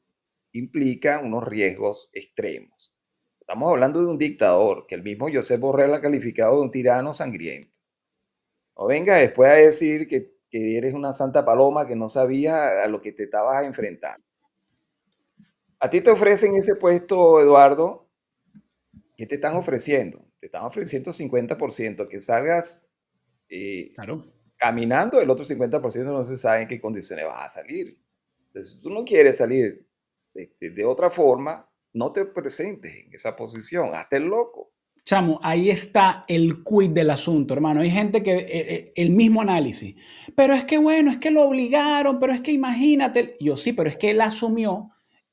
implica unos riesgos extremos. Estamos hablando de un dictador, que el mismo Josep Borrell ha calificado de un tirano sangriento. No venga después a decir que eres una santa paloma que no sabías a lo que te estabas enfrentando. A ti te ofrecen ese puesto, Eduardo. ¿Qué te están ofreciendo? Te están ofreciendo 50%, que salgas eh, Claro. caminando, el otro 50% no se sabe en qué condiciones vas a salir. Entonces, si tú no quieres salir de otra forma, no te presentes en esa posición, hazte el loco. Chamo, ahí está el quid del asunto, hermano. Hay gente que el mismo análisis. Pero es que bueno, es que lo obligaron, pero es que imagínate. Yo sí, pero es que él asumió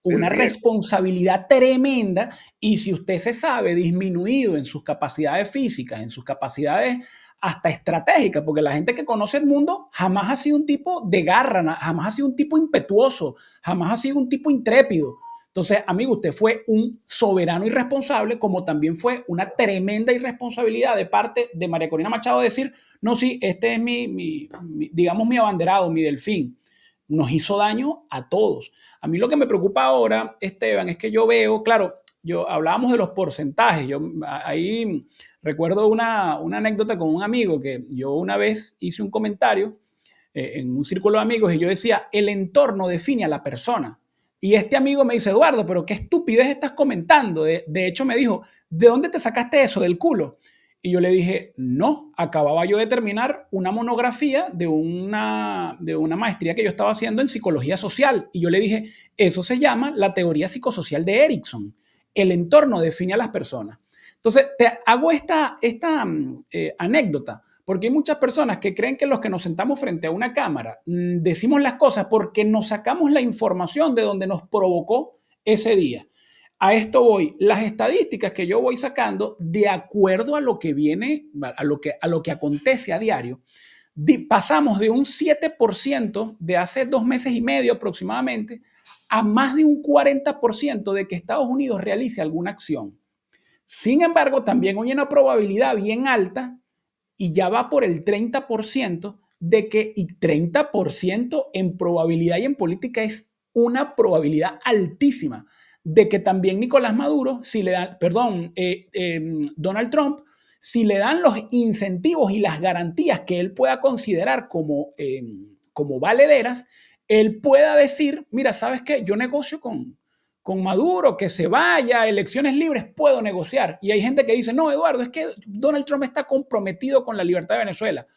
es el una riesgo. responsabilidad tremenda y si usted se sabe disminuido en sus capacidades físicas, en sus capacidades hasta estratégicas, porque la gente que conoce el mundo jamás ha sido un tipo de garra, jamás ha sido un tipo impetuoso, jamás ha sido un tipo intrépido. Entonces, amigo, usted fue un soberano irresponsable, como también fue una tremenda irresponsabilidad de parte de María Corina Machado decir, no, sí, este es digamos, mi abanderado, mi delfín. Nos hizo daño a todos. A mí lo que me preocupa ahora, Esteban, es que yo veo, claro, hablábamos de los porcentajes. Yo ahí recuerdo una anécdota con un amigo que yo una vez hice un comentario en un círculo de amigos y yo decía, el entorno define a la persona. Y este amigo me dice, Eduardo, pero qué estupidez estás comentando. De hecho, me dijo, ¿de dónde te sacaste eso del culo? Y yo le dije, no, acababa yo de terminar una monografía de una maestría que yo estaba haciendo en psicología social. Y yo le dije, eso se llama la teoría psicosocial de Erickson. El entorno define a las personas. Entonces, te hago esta anécdota, porque hay muchas personas que creen que los que nos sentamos frente a una cámara decimos las cosas porque nos sacamos la información de donde nos provocó ese día. A esto voy. Las estadísticas que yo voy sacando, de acuerdo a lo que viene, a lo que acontece a diario, pasamos de un 7% de hace 2 meses y medio aproximadamente a más de un 40% de que Estados Unidos realice alguna acción. Sin embargo, también hay una probabilidad bien alta y ya va por el 30% de que, y 30% en probabilidad y en política es una probabilidad altísima de que también Nicolás Maduro, si le dan, perdón, Donald Trump, si le dan los incentivos y las garantías que él pueda considerar como valederas, él pueda decir, mira, ¿sabes qué? Yo negocio con Maduro, que se vaya, elecciones libres, puedo negociar. Y hay gente que dice, no, Eduardo, es que Donald Trump está comprometido con la libertad de Venezuela.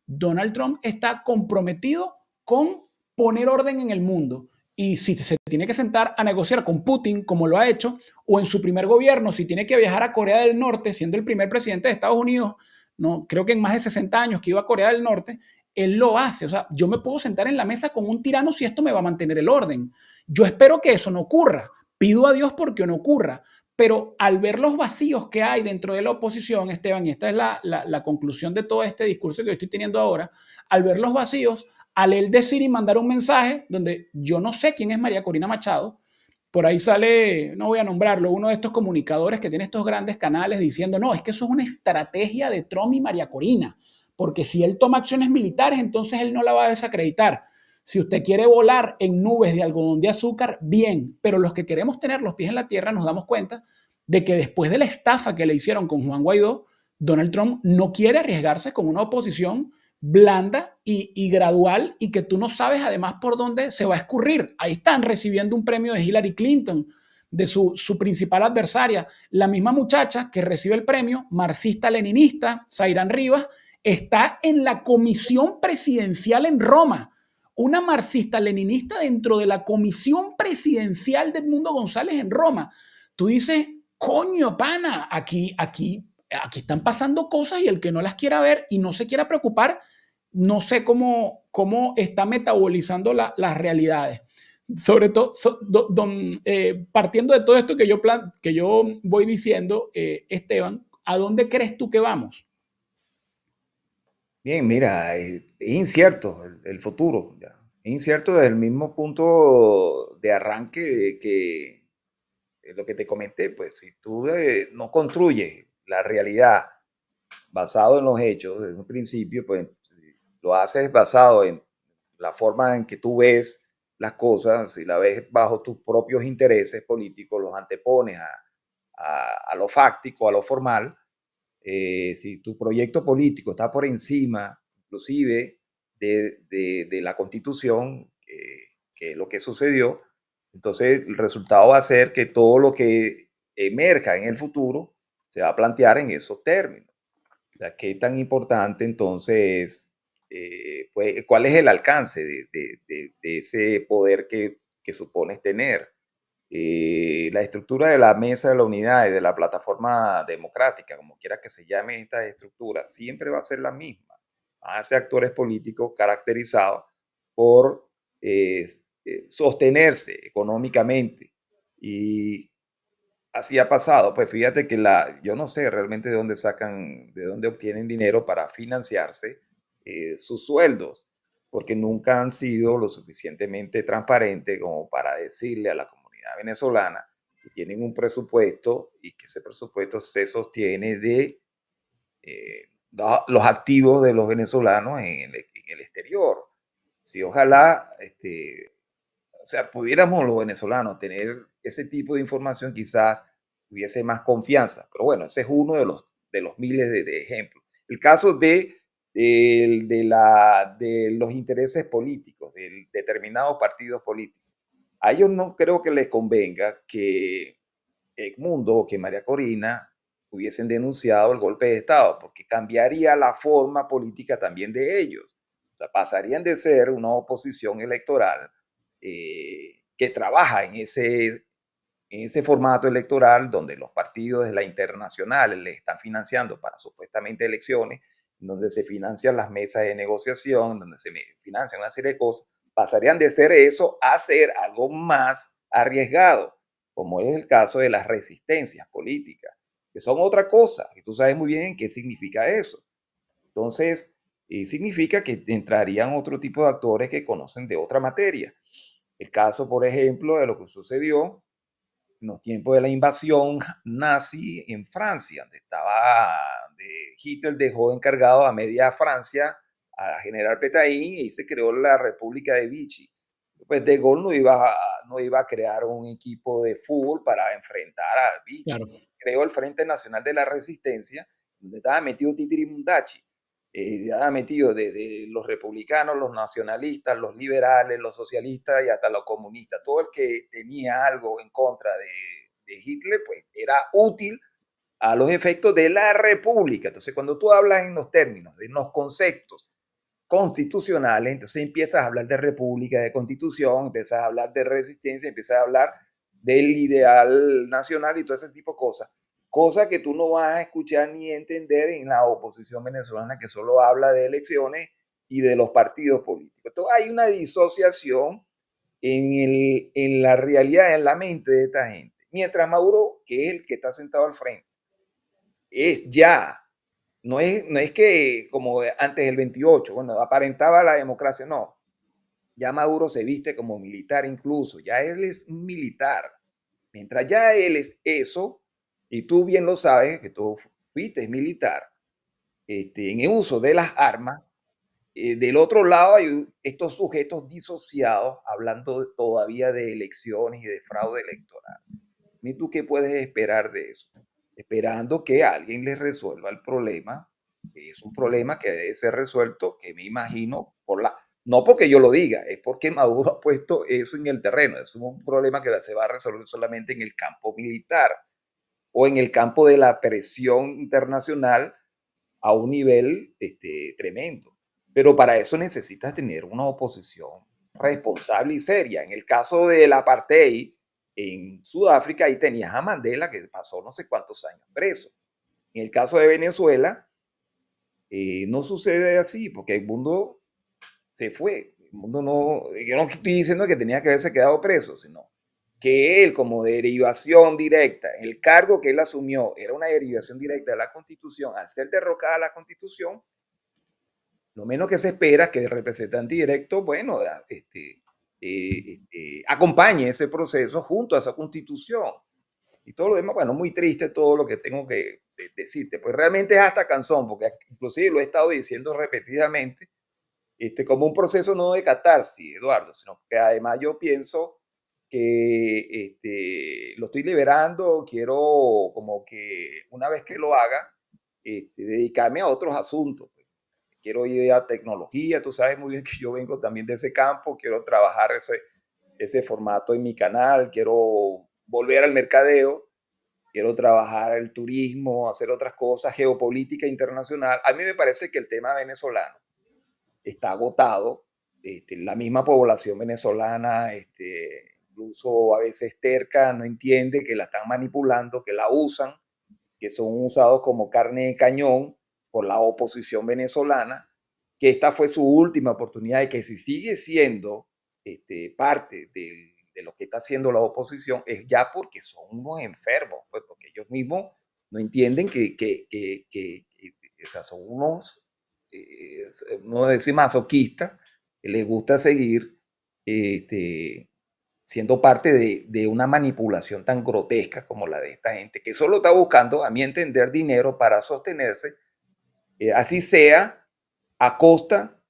Donald Trump está comprometido con poner orden en el mundo. Y si se tiene que sentar a negociar con Putin, como lo ha hecho, o en su primer gobierno, si tiene que viajar a Corea del Norte, siendo el primer presidente de Estados Unidos, no, creo que en más de 60 años que iba a Corea del Norte, él lo hace. O sea, yo me puedo sentar en la mesa con un tirano si esto me va a mantener el orden. Yo espero que eso no ocurra. Pido a Dios porque no ocurra. Pero al ver los vacíos que hay dentro de la oposición, Esteban, y esta es la conclusión de todo este discurso que yo estoy teniendo ahora, al ver los vacíos, al él decir y mandar un mensaje donde yo no sé quién es María Corina Machado, por ahí sale, no voy a nombrarlo, uno de estos comunicadores que tiene estos grandes canales diciendo, no, es que eso es una estrategia de Trump y María Corina, porque si él toma acciones militares, entonces él no la va a desacreditar. Si usted quiere volar en nubes de algodón de azúcar, bien, pero los que queremos tener los pies en la tierra nos damos cuenta de que después de la estafa que le hicieron con Juan Guaidó, Donald Trump no quiere arriesgarse con una oposición blanda y gradual y que tú no sabes además por dónde se va a escurrir. Ahí están recibiendo un premio de Hillary Clinton, de su principal adversaria. La misma muchacha que recibe el premio, marxista-leninista, Zairán Rivas, está en la comisión presidencial en Roma. Una marxista-leninista dentro de la comisión presidencial de Edmundo González en Roma. Tú dices, coño, pana, aquí están pasando cosas y el que no las quiera ver y no se quiera preocupar, no sé cómo está metabolizando las realidades. Sobre todo, partiendo de todo esto que yo voy diciendo, Esteban, ¿a dónde crees tú que vamos? Bien, mira, es incierto el futuro, ya. Es incierto desde el mismo punto de arranque de que lo que te comenté, pues si tú no construyes la realidad basado en los hechos desde un principio, pues si lo haces basado en la forma en que tú ves las cosas, si la ves bajo tus propios intereses políticos, los antepones a lo fáctico, a lo formal, si tu proyecto político está por encima, inclusive, de la constitución, que es lo que sucedió, entonces el resultado va a ser que todo lo que emerja en el futuro se va a plantear en esos términos. O sea, qué tan importante entonces, pues, cuál es el alcance de ese poder que supones tener. La estructura de la mesa de la unidad y de la plataforma democrática, como quiera que se llame esta estructura, siempre va a ser la misma. Van a ser actores políticos caracterizados por sostenerse económicamente Y así ha pasado. Pues fíjate que yo no sé realmente de dónde sacan, de dónde obtienen dinero para financiarse sus sueldos, porque nunca han sido lo suficientemente transparentes como para decirle a la comunidad venezolana que tienen un presupuesto y que ese presupuesto se sostiene de los activos de los venezolanos en el exterior. Si ojalá o sea, pudiéramos los venezolanos tener ese tipo de información, quizás hubiese más confianza. Pero bueno, ese es uno de los miles de ejemplos. El caso de los intereses políticos, de determinados partidos políticos. A ellos no creo que les convenga que Edmundo o que María Corina hubiesen denunciado el golpe de Estado, porque cambiaría la forma política también de ellos. O sea, pasarían de ser una oposición electoral que trabaja en ese formato electoral donde los partidos de la internacional le están financiando para supuestamente elecciones, donde se financian las mesas de negociación, donde se financian una serie de cosas, pasarían de ser eso a ser algo más arriesgado, como es el caso de las resistencias políticas, que son otra cosa, y tú sabes muy bien qué significa eso. Entonces, significa que entrarían otro tipo de actores que conocen de otra materia. El caso, por ejemplo, de lo que sucedió en los tiempos de la invasión nazi en Francia, Hitler dejó encargado a media Francia a general Pétain y se creó la República de Vichy. Pues De Gaulle no iba a crear un equipo de fútbol para enfrentar a Vichy. Claro, Creó el Frente Nacional de la Resistencia, donde estaba metido Titiri Mundachi. Estaba metido desde los republicanos, los nacionalistas, los liberales, los socialistas y hasta los comunistas. Todo el que tenía algo en contra de Hitler, pues era útil a los efectos de la república. Entonces, cuando tú hablas en los términos, en los conceptos constitucionales, entonces empiezas a hablar de república, de constitución, empiezas a hablar de resistencia, empiezas a hablar del ideal nacional y todo ese tipo de cosas. Cosa que tú no vas a escuchar ni entender en la oposición venezolana que solo habla de elecciones y de los partidos políticos. Entonces hay una disociación en la realidad, en la mente de esta gente. Mientras Maduro, que es el que está sentado al frente, es ya, no es que como antes del 28, bueno, aparentaba la democracia, no. Ya Maduro se viste como militar incluso, ya él es un militar. Mientras ya él es eso, y tú bien lo sabes, que tú fuiste militar, en el uso de las armas, del otro lado hay estos sujetos disociados hablando todavía de elecciones y de fraude electoral. ¿Y tú qué puedes esperar de eso? Esperando que alguien les resuelva el problema. Es un problema que debe ser resuelto, que me imagino, no porque yo lo diga, es porque Maduro ha puesto eso en el terreno. Es un problema que se va a resolver solamente en el campo militar o en el campo de la presión internacional a un nivel tremendo. Pero para eso necesitas tener una oposición responsable y seria. En el caso del apartheid en Sudáfrica, ahí tenías a Mandela, que pasó no sé cuántos años preso. En el caso de Venezuela, no sucede así, porque el mundo se fue. El mundo no, yo no estoy diciendo que tenía que haberse quedado preso, sino que él, como derivación directa, el cargo que él asumió era una derivación directa de la Constitución. Al ser derrocada la Constitución, lo menos que se espera es que el representante directo, bueno, acompañe ese proceso junto a esa constitución. Y todo lo demás, bueno, muy triste todo lo que tengo que decirte. Pues realmente es hasta cansón, porque inclusive lo he estado diciendo repetidamente, como un proceso no de catarsis, Eduardo, sino que además yo pienso que lo estoy liberando, quiero como que una vez que lo haga, dedicarme a otros asuntos. Quiero ir a tecnología, tú sabes muy bien que yo vengo también de ese campo, quiero trabajar ese formato en mi canal, quiero volver al mercadeo, quiero trabajar el turismo, hacer otras cosas, geopolítica internacional. A mí me parece que el tema venezolano está agotado, la misma población venezolana, incluso a veces terca, no entiende que la están manipulando, que la usan, que son usados como carne de cañón por la oposición venezolana, que esta fue su última oportunidad y que si sigue siendo parte de lo que está haciendo la oposición es ya porque son unos enfermos, pues, porque ellos mismos no entienden o sea, son unos, no decir masoquistas, que les gusta seguir este, siendo parte de una manipulación tan grotesca como la de esta gente, que solo está buscando, a mi entender, dinero para sostenerse, así sea a costa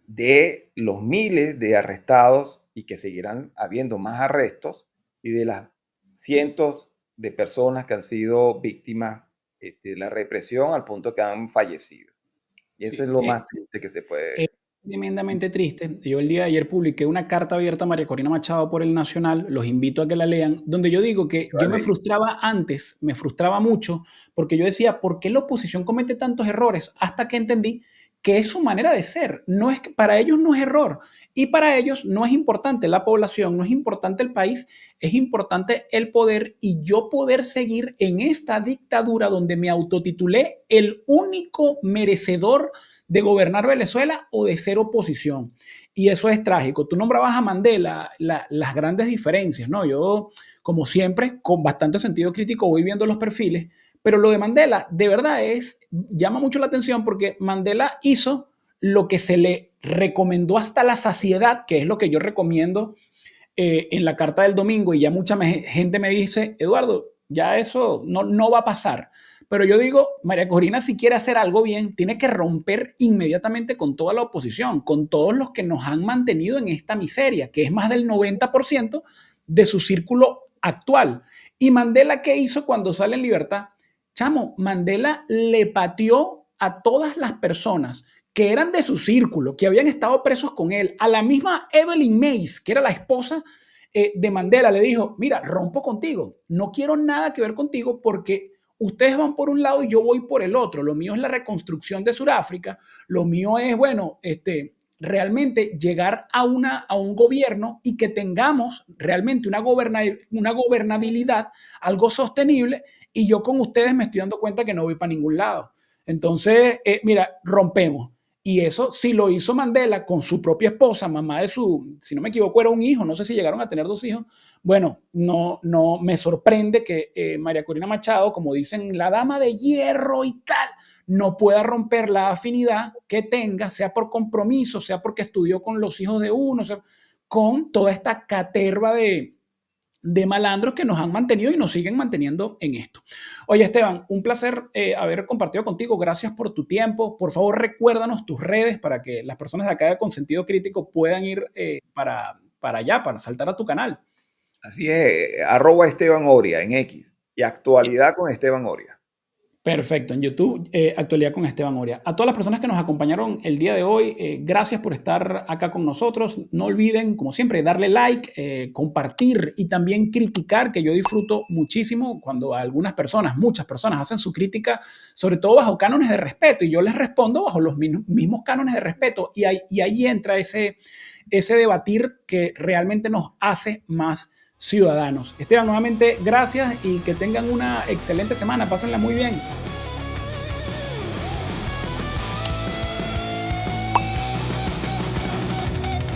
de los miles de arrestados y que seguirán habiendo más arrestos y de las cientos de personas que han sido víctimas de la represión al punto que han fallecido. Y eso es Sí. lo más triste que se Es puede decir. tremendamente triste. Yo el día de ayer publiqué una carta abierta a María Corina Machado por el Nacional, los invito a que la lean, donde yo digo que yo me Vale. frustraba antes, me frustraba mucho, porque yo decía, ¿por qué la oposición comete tantos errores? Hasta que entendí que es su manera de ser. No es que para ellos no es error y para ellos no es importante la población, no es importante el país, es importante el poder y yo poder seguir en esta dictadura donde me autotitulé el único merecedor de gobernar Venezuela o de ser oposición. Y eso es trágico. Tú nombrabas a Mandela, las grandes diferencias, ¿no? Yo, como siempre, con bastante sentido crítico, voy viendo los perfiles, pero lo de Mandela, de verdad, llama mucho la atención porque Mandela hizo lo que se le recomendó hasta la saciedad, que es lo que yo recomiendo en la carta del domingo, y ya mucha gente me dice, Eduardo, ya eso no va a pasar. Pero yo digo, María Corina, si quiere hacer algo bien, tiene que romper inmediatamente con toda la oposición, con todos los que nos han mantenido en esta miseria, que es más del 90% de su círculo actual. ¿Y Mandela qué hizo cuando sale en libertad? Chamo, Mandela le pateó a todas las personas que eran de su círculo, que habían estado presos con él, a la misma Evelyn Mays, que era la esposa de Mandela, le dijo, mira, rompo contigo, no quiero nada que ver contigo porque ustedes van por un lado y yo voy por el otro. Lo mío es la reconstrucción de Sudáfrica, lo mío es, bueno, realmente llegar a un gobierno y que tengamos realmente una gobernabilidad, algo sostenible, y yo con ustedes me estoy dando cuenta que no voy para ningún lado. Entonces, mira, rompemos. Y eso sí lo hizo Mandela con su propia esposa, mamá de su, si no me equivoco, era un hijo, no sé si llegaron a tener dos hijos. Bueno, no me sorprende que María Corina Machado, como dicen, la dama de hierro y tal, no pueda romper la afinidad que tenga, sea por compromiso, sea porque estudió con los hijos de uno, sea, con toda esta caterva de malandros que nos han mantenido y nos siguen manteniendo en esto. Oye, Esteban, un placer haber compartido contigo. Gracias por tu tiempo. Por favor, recuérdanos tus redes para que las personas de acá de Consentido Crítico puedan ir para allá, para saltar a tu canal. Así es, arroba Esteban Oria en X y actualidad con Esteban Oria. Perfecto, en YouTube, Actualidad con Esteban Oria. A todas las personas que nos acompañaron el día de hoy, gracias por estar acá con nosotros. No olviden, como siempre, darle like, compartir y también criticar, que yo disfruto muchísimo cuando algunas personas, muchas personas, hacen su crítica, sobre todo bajo cánones de respeto, y yo les respondo bajo los mismos cánones de respeto, y ahí entra ese debatir que realmente nos hace más ciudadanos. Esteban, nuevamente, gracias y que tengan una excelente semana. Pásenla muy bien.